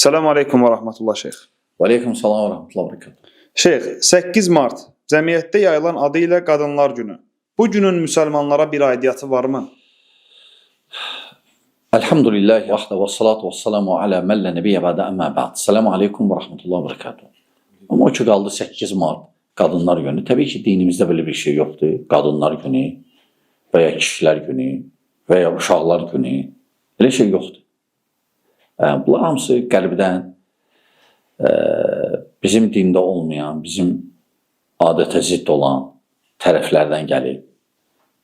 Selamun Aleyküm ve Rahmetullah Şeyh. Və aleykum salam və rəhmətullah və bərəkatuhu. Şeyh, 8 Mart cəmiyyətdə yayılan adı ilə Qadınlar Günü. Bu günün müsəlmanlara bir aidiyyatı varmı? Elhamdülillah vahdə və salatu və salamu alə mən lə nəbiyyə bədə əmmə bə'd. Selamun aleykum və rəhmətullah və bərəkatuhu. Amma o ki qaldı 8 Mart Qadınlar Günü. Təbii ki, dinimizdə belə bir şey yoxdur. Qadınlar Günü və ya kişilər günü və ya uşaqlar günü. Elə şey yoxdur. Bunlar hamısı qəlbdən bizim dində olmayan, bizim adətə zidd olan tərəflərdən gəlib.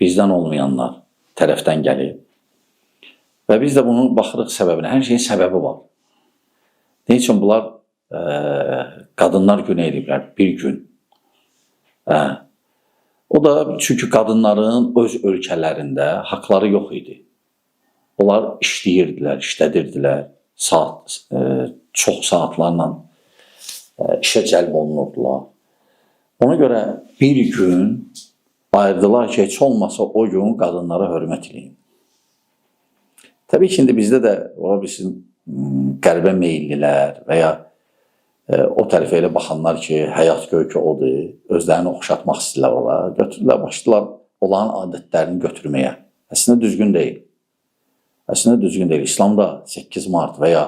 Bizdən olmayanlar tərəfdən gəlib. Və biz də bunu baxırıq səbəbinə. Hər şeyin səbəbi var. Ne üçün bunlar Qadınlar Günü ediblər? Bir gün. O da çünki qadınların öz ölkələrində haqları yox idi. Onlar işləyirdilər, işlədirdilər. Çox saatlarla işə cəlb olunurdular. Ona görə bir gün ayırdılar ki, heç olmasa o gün qadınlara hörmət edin. Təbii ki, indi bizdə də ola bilsin qərbə meyillilər və ya o tərəfə elə baxanlar ki, həyat göyki odur, özlərini oxşatmaq istəyirlər ola, götürürlər, başlayırlar olan adətlərini götürməyə. Əslində düzgün deyil. Əslində düzgün deyil. İslamda 8 Mart və ya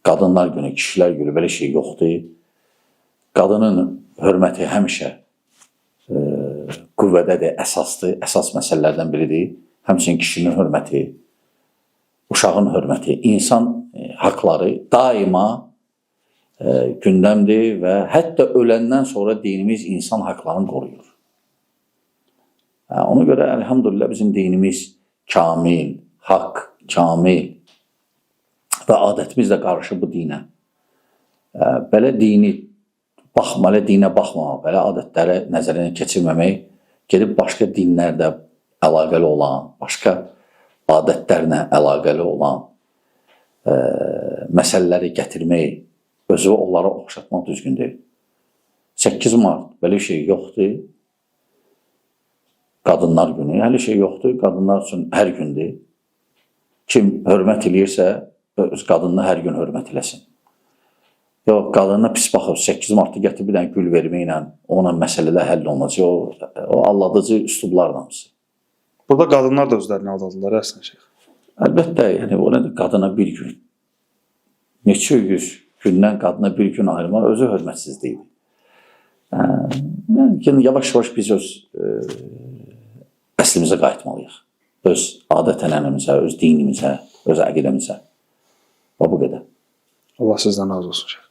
Qadınlar Günü, kişilər günü belə şey yoxdur. Qadının hörməti həmişə qüvvədədir, əsasdır, əsas məsələlərdən biridir. Həmçinin kişinin hörməti, uşağın hörməti, insan haqları daima gündəmdir və hətta öləndən sonra dinimiz insan haqlarını qoruyur. Ona görə elhamdülillah bizim dinimiz kamil, haqq, kamil və adətimiz də qarışıb bu dinə. Belə dini baxmalı, dinə baxmamaq, belə adətləri nəzərinə keçirməmək, gedib başqa dinlərdə əlaqəli olan, başqa adətlərlə əlaqəli olan məsələləri gətirmək, özü onlara oxşatmaq düzgün deyil. 8 Mart belə şey yoxdur. Qadınlar Günü, hələ şey yoxdur. Qadınlar üçün hər gündür. Kim hörmət eləyirsə, öz qadınına hər gün hörmət eləsin. Yox, qadınına pis baxıb, 8 Mart'ı gətirib bir dənə gül verməklə, ona məsələlər həll olunacaq. O alladıcı üslublarla hamısı. Burada qadınlar da özlərini aldadırlar, əslən şeyh. Əlbəttə, yəni o nədir? Qadına bir gün. Neçə yüz gündən qadına bir gün ayırmaq özü hörmətsizlikdir. Yəni, yavaş-yavaş biz öz əslimizə qayıtmalıyıq. Öz adət-ənənəmizə, öz dinimizə, öz əqidəmizə. Və bu qədər. Allah sizdən razı olsun şeyh.